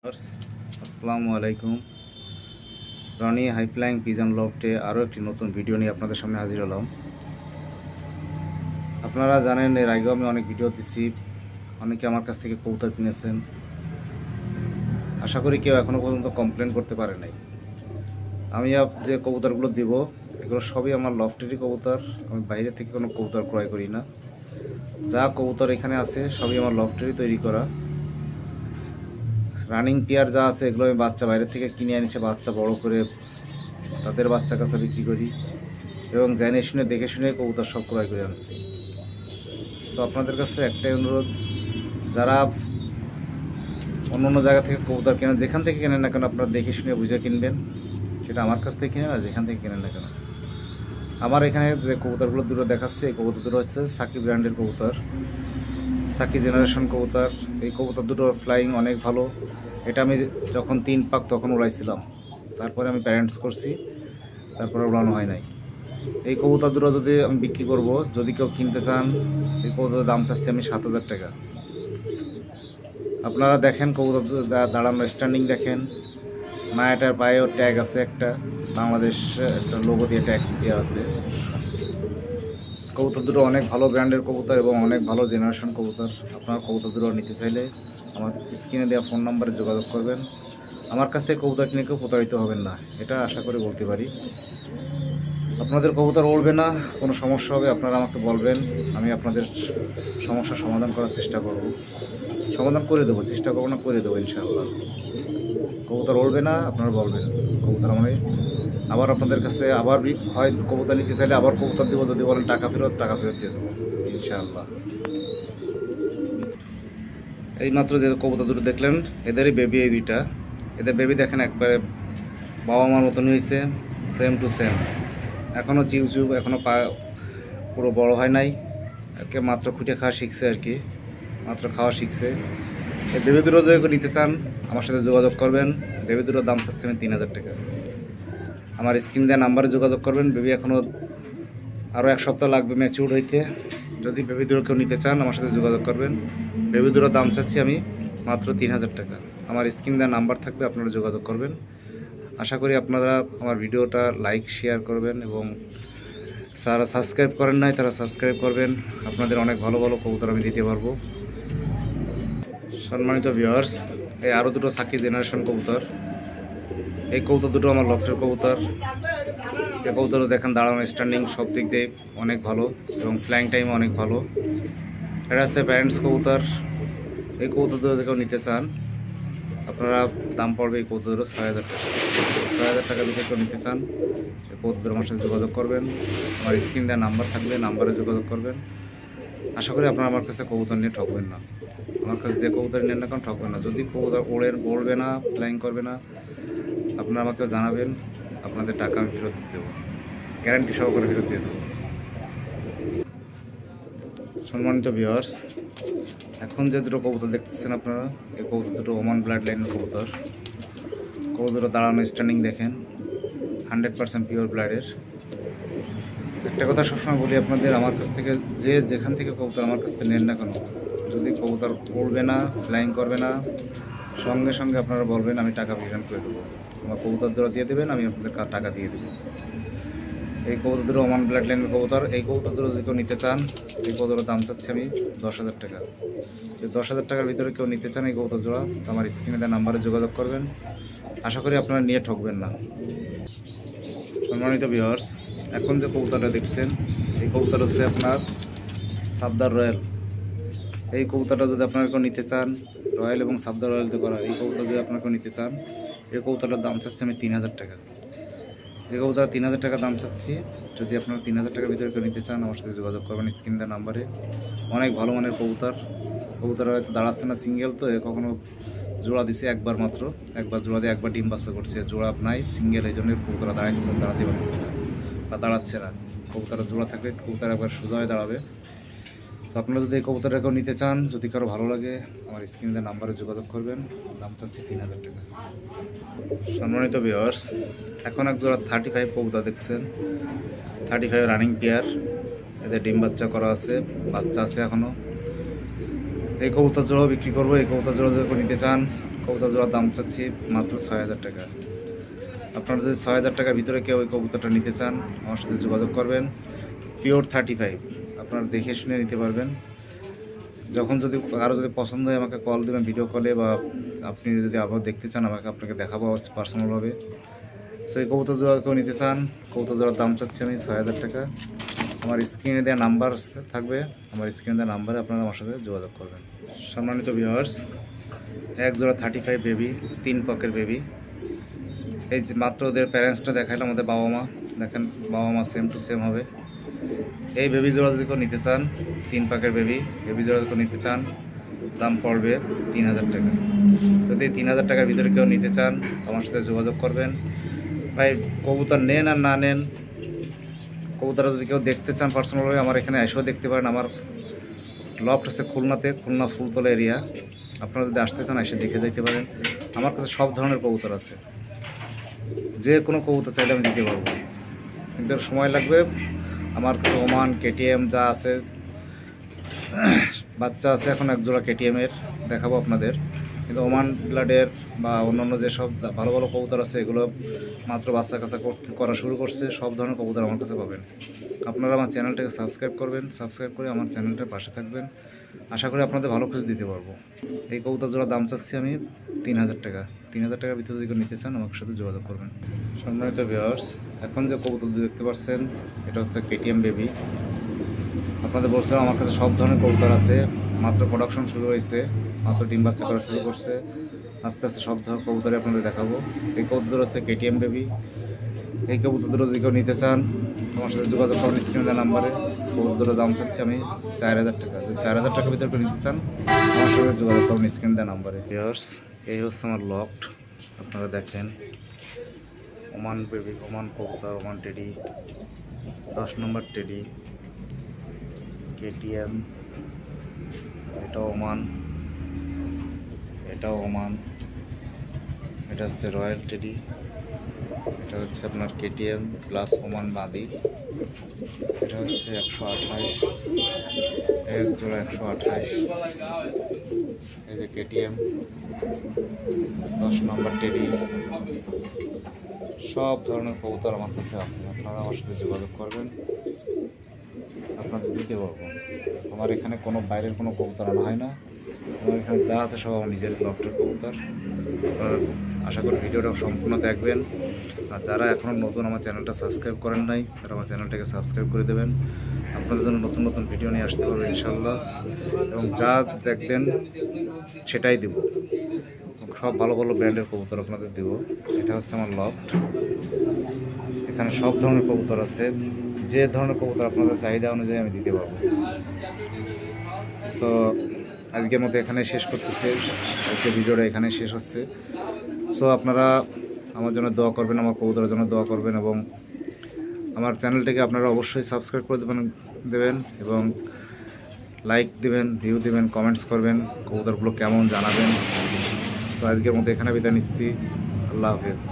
আসসালামু আলাইকুম। রনি হাইফ্লাইং পিজন লফটে আরও একটি নতুন ভিডিও নিয়ে আপনাদের সামনে হাজির হলাম। আপনারা জানেন এর আগেও আমি অনেক ভিডিও দিচ্ছি, অনেকে আমার কাছ থেকে কবুতর কিনেছেন। আশা করি কেউ এখনও পর্যন্ত কমপ্লেন করতে পারে নাই। আমি যে কবুতরগুলো দিব এগুলো সবই আমার লফটেরই কবুতর। আমি বাইরে থেকে কোনো কবুতর ক্রয় করি না। যা কবুতর এখানে আছে সবই আমার লফটেরই তৈরি করা। রানিং পেয়ার যা আছে এগুলো আমি বাচ্চা বাইরে থেকে কিনে আনিছে, বাচ্চা বড় করে তাদের বাচ্চা কাছে বিক্রি করি এবং জেনে শুনে দেখে শুনে কবুতর সব ক্রয় করে আনছি। সো আপনাদের কাছে একটাই অনুরোধ, যারা অন্য জায়গা থেকে কবুতর কেনেন, যেখান থেকে কেনেন না কেন আপনারা দেখে শুনে বুঝে কিনবেন। সেটা আমার কাছ থেকে কিনেন আর যেখান থেকে কেনেন না কেন। আমার এখানে যে কবুতরগুলো দুটো দেখাচ্ছে, এই কবুতর দুটো হচ্ছে সাকি ব্র্যান্ডের কবুতর, সাকি জেনারেশন কবুতর। এই কবুতর দুটো ফ্লাইং অনেক ভালো। এটা আমি যখন 3 পাক তখন উড়াইছিলাম, তারপরে আমি প্যারেন্টস করছি, তারপরে উড়ানো হয় নাই। এই কবুতর দুটো যদি আমি বিক্রি করব, যদি কেউ কিনতে চান, এই কবুতরের দাম চাচ্ছি আমি 7,000 টাকা। আপনারা দেখেন কবুতর দাঁড়ানো স্ট্যান্ডিং দেখেন, মায়াটার পায়েও ট্যাগ আছে, একটা বাংলাদেশ একটা লোগো দিয়ে ট্যাগ দেওয়া আছে। কবুতর দুটো অনেক ভালো ব্র্যান্ডের কবুতর এবং অনেক ভালো জেনারেশন কবুতর। আপনারা কবুতর দুটো নিতে চাইলে আমার স্ক্রিনে দেওয়া ফোন নাম্বারে যোগাযোগ করবেন। আমার কাছ থেকে কবুতর কিনে কেউ প্রতারিত হবেন না, এটা আশা করে বলতে পারি। আপনাদের কবুতর উড়বে না, কোনো সমস্যা হবে আপনারা আমাকে বলবেন, আমি আপনাদের সমস্যার সমাধান করার চেষ্টা করব। সমাধান করে দেবো, চেষ্টা করবো না, করে দেবো ইনশাআল্লাহ। কবুতর উড়বে না আপনারা বলবেন, কবুতর মানে আবার আপনাদের কাছে আবার হয় কবুতর নিতে চাইলে আবার কবুতর দেবো, যদি বলেন টাকা ফেরত দিয়ে দেবো ইনশাআল্লাহ। এইমাত্র যে কবুতর দুটো দেখলেন এদেরই বেবি, এই দুইটা, এদের বেবি দেখেন একবারে বাবা মার মতন হয়েছে, সেম টু সেম। এখনও চিউ এখনও পা পুরো বড় হয় নাই, একে মাত্র খুঁটে খাওয়া শিখছে আর কি, মাত্র খাওয়া শিখছে। এই বেবি দুটো যদি নিতে চান আমার সাথে যোগাযোগ করবেন। বেবি দুটোর দাম চাচ্ছে 3,000 টাকা। আমার স্ক্রিন দেওয়া নাম্বারে যোগাযোগ করবেন। বেবি এখনও আরও 1 সপ্তাহ লাগবে ম্যাচিউর হইতে। যদি বেবি দুটো কেউ নিতে চান আমার সাথে যোগাযোগ করবেন। বেবি দুটোর দাম চাচ্ছি আমি মাত্র 3,000 টাকা। আমার স্ক্রিন দেওয়া নাম্বার থাকবে, আপনারা যোগাযোগ করবেন। আশা করি আপনারা আমার ভিডিওটা লাইক শেয়ার করবেন এবং যারা সাবস্ক্রাইব করেন নাই তারা সাবস্ক্রাইব করবেন। আপনাদের অনেক ভালো ভালো কবুতর আমি দিতে পারবো। সম্মানিত ভিউয়ার্স, এই আরও দুটো সাকি জেনারেশন কবুতর। এই কবুতর দুটো আমার লফটের কবুতর। এই কবুতরও দেখেন দাঁড়ানো স্ট্যান্ডিং সব দিক দিয়ে অনেক ভালো এবং ফ্লাইং টাইম অনেক ভালো। এটা হচ্ছে প্যারেন্টস কবুতর। এই কবুতর দুটো কেউ নিতে চান আপনারা, দাম পড়বে এই কবুতর 6,000 টাকা। 6,000 টাকা যদি কেউ নিতে চান এই কবুতর আমার সাথে যোগাযোগ করবেন। আমার স্ক্রিন দেওয়া নাম্বার থাকবে, নাম্বারে যোগাযোগ করবেন। আশা করি আপনারা আমার কাছে কবুতর নিয়ে ঠকবেন না। আমার কাছে যে কবুতর নেন না কারণ ঠকবেন না। যদি কবুতর উড়বে না, ফ্লাইং করবে না, আপনারা আমাকে জানাবেন, আপনাদের টাকা আমি ফেরত দেবো, গ্যারান্টি সহকারে ফেরত দিয়ে দেবো। সম্মানিত ভিউয়ার্স, এখন যে দুটো কবুতর দেখতেছেন আপনারা, এই কবুতর দুটো ওমান ব্লাড লাইনের কবুতর। কবুতর দাঁড়ানো স্ট্যান্ডিং দেখেন, 100% পিওর ব্লাডের। একটা কথা সবসময় বলি আপনাদের, আমার কাছ থেকে যে যেখান থেকে কবুতর আমার কাছ থেকে নেন না কেন, যদি কবুতর উড়বে না, ফ্লাইং করবে না, সঙ্গে সঙ্গে আপনারা বলবেন, আমি টাকা রিটার্ন করে দেবো। আমার কবুতর দুটো দিয়ে দেবেন, আমি আপনাদের টাকা দিয়ে দেবো। এই কবুতর দুটো ওমান ব্লাড লাইনের কবুতর। এই কবুতর দুটো যদি কেউ নিতে চান, এই কবুতরের দাম চাচ্ছি আমি 10,000 টাকা। যদি 10,000 টাকার ভিতরে কেউ নিতে চান এই কবুতর জোড়া, তো আমার স্ক্রিনে দেওয়া নাম্বারে যোগাযোগ করবেন। আশা করি আপনারা নিয়ে ঠকবেন না। সম্মানিত ভিউয়ার্স, এখন যে কবুতরটা দেখছেন এই কবুতর হচ্ছে আপনার সাবদার রয়্যাল। এই কবুতরটা যদি আপনারা কেউ নিতে চান, রয়্যাল এবং সাবদার রয়্যালতে করা এই কবুতর যদি আপনারা কেউ নিতে চান, এই কবুতরটার দাম চাচ্ছি আমি 3,000 টাকা। এই কবুতর 3,000 টাকা দাম চাচ্ছি। যদি আপনারা 3,000 টাকার ভিতরে কেউ নিতে চান আমার সাথে যোগাযোগ করবেন স্ক্রিন দেওয়া নাম্বারে। অনেক ভালো মানের কবুতর। কবুতর হয়তো দাঁড়াচ্ছে না, সিঙ্গেল তো, কখনো জোড়া দিছে একবার মাত্র, একবার জোড়া দিয়ে একবার ডিম বাচ্চা করছে। জোড়া নাই, সিঙ্গেল, এই জন্য কবুতরা দাঁড়াতে পারছে না বা দাঁড়াচ্ছে না। কবুতরা জোড়া থাকলে কবুতর একবার সোজা হয়ে দাঁড়াবে। তো আপনারা যদি এই কবুতরটা কেউ নিতে চান, যদি কারো ভালো লাগে আমার স্ক্রিনের নাম্বারে যোগাযোগ করবেন। দাম চাচ্ছি 3,000 টাকা। সম্মানিত ভিউয়ার্স, এখন এক জোড়া 35 কবুতর দেখছেন, 35 রানিং পেয়ার। এদের ডিম বাচ্চা করা আছে, বাচ্চা আছে এখনও। এই কবুতর জোড়াও বিক্রি করবো। এই কবুতর জোড়া যদি কেউ নিতে চান কবুতর জোড়ার দাম চাচ্ছি মাত্র 6,000 টাকা। আপনারা যদি 6,000 টাকার ভিতরে কেউ ওই কবুতরটা নিতে চান আমার সাথে যোগাযোগ করবেন। পিওর 35 আপনারা দেখে শুনে নিতে পারবেন। যখন যদি কারো যদি পছন্দ হয় আমাকে কল দেবেন ভিডিও কলে, বা আপনি যদি আবার দেখতে চান আপনাকে দেখাবো পার্সোনালভাবে। সো এই কবুতর জোড়া কেউ নিতে চান, কবুতর জোড়ার দাম চাচ্ছি আমি 6,000 টাকা। আমার স্ক্রিনে দেওয়া নাম্বার থাকবে, আমার স্ক্রিনে দেওয়া নাম্বারে আপনারা আমার সাথে যোগাযোগ করবেন। সম্মানিত ভিউয়ার্স, এক জোড়া 35 বেবি, 3 পকের বেবি। এই যে মাত্র ওদের প্যারেন্টসটা দেখাইলাম, আমাদের বাবা মা দেখেন, বাবা মা সেম টু সেম হবে। এই বেবি জোড়া যদি কেউ নিতে চান, 3 পাকের বেবি জোড়া যদি কেউ নিতে চান দাম পড়বে 3,000 টাকা। যদি 3,000 টাকার ভিতরে কেউ নিতে চান আমার সাথে যোগাযোগ করবেন। ভাই কবুতর নেন আর না নেন, কবুতর যদি কেউ দেখতে চান পার্সোনালভাবে আমার এখানে এসেও দেখতে পারেন। আমার লফট আছে খুলনাতে, খুলনা ফুলতলা এরিয়া। আপনারা যদি আসতে চান এসে দেখে যেতে পারেন। আমার কাছে সব ধরনের কবুতর আছে, যে কোনো কবুতর চাইলে আমি দিতে পারবো, কিন্তু সময় লাগবে। আমার কাছে ওমান কেটিএম যা আছে, বাচ্চা আছে এখন এক জোড়া কেটিএমের দেখাবো আপনাদের, কিন্তু ওমান ব্লাডের বা অন্যান্য যেসব ভালো ভালো কবুতর আছে এগুলো মাত্র বাচ্চা কাছা করা শুরু করছে। সব ধরনের কবুতর আমার কাছে পাবেন। আপনারা আমার চ্যানেলটাকে সাবস্ক্রাইব করবেন, সাবস্ক্রাইব করে আমার চ্যানেলটার পাশে থাকবেন। আশা করি আপনাদের ভালো কিছু দিতে পারবো। এই কবুতর জোড়ার দাম চাচ্ছি আমি 3,000 টাকা। 3,000 টাকার ভিতরে যদি নিতে চান আমার সাথে যোগাযোগ করবেন। সম্মানিত ভিউয়ার্স, এখন যে কবুতর দেখতে পাচ্ছেন এটা হচ্ছে কেটিএম বেবি। আপনাদের বলছিলাম আমার কাছে সব ধরনের কবুতর আছে, মাত্র প্রোডাকশন শুরু হয়েছে, মাত্র ডিম বাচ্চা করা শুরু করছে। আস্তে আস্তে সব ধরনের কবুতরই আপনাদের দেখাবো। এই কবুতর হচ্ছে কেটিএম বেবি। এই কবুতর যদি কেউ নিতে চান আমার সাথে যোগাযোগ করুন স্ক্রিনে দেওয়া নাম্বারে। কবুতরের দাম চাচ্ছি আমি 4,000 টাকা। যদি 4,000 টাকার ভিতরে কেউ নিতে চান আমার সাথে যোগাযোগ করুন স্ক্রিনে দেওয়া নাম্বারে। ভিউয়ার্স, এই হচ্ছে আমার লফট। আপনারা দেখেন ওমান বেবি, ওমান কবুতর, ওমান টেডি, 10 নম্বর টেডি, কেটিএম, এটাও ওমান, এটাও ওমান, এটা হচ্ছে রয়্যাল টেডি, এটা হচ্ছে আপনার কেটিএম প্লাস ওমান বাদি, এটা হচ্ছে 128, এক জোড়া 128। এই যে কেটিএম 10 নম্বর টেডি। সব ধরনের কবুতর আমার কাছে আছে, আপনারা আমার সাথে যোগাযোগ করবেন, আপনাদের দিতে পারবো। আমার এখানে কোনো বাইরের কোনো কবুতর আনা হয় না, আমার এখানে যা আছে সব আমার নিজের লফটের কবুতর। আশা করি ভিডিওটা সম্পূর্ণ দেখবেন। আর যারা এখনও নতুন আমার চ্যানেলটা সাবস্ক্রাইব করেন নাই তারা আমার চ্যানেলটাকে সাবস্ক্রাইব করে দেবেন। আপনাদের জন্য নতুন নতুন ভিডিও নিয়ে আসতে পারবো ইনশাল্লাহ, এবং যা দেখবেন সেটাই দিব। সব ভালো ভালো ব্র্যান্ডের কবুতর আপনাদের দেব। এটা হচ্ছে আমার লফট, এখানে সব ধরনের কবুতর আছে, যে ধরনের কবুতর আপনাদের চাহিদা অনুযায়ী আমি দিতে পারবো। তো আজকের মতো এখানে শেষ করতেছি, আজকের ভিডিওটা এখানে শেষ হচ্ছে। সো আপনারা আমার জন্য দোয়া করবেন, আমার কবুতরের জন্য দোয়া করবেন, এবং আমার চ্যানেলটাকে আপনারা অবশ্যই সাবস্ক্রাইব করে দেবেন এবং লাইক দেবেন, ভিউ দেবেন, কমেন্টস করবেন, কবুতরগুলো কেমন জানাবেন। তো আজকের মতো এখানে বিদায় নিচ্ছি। আল্লাহ হাফেজ।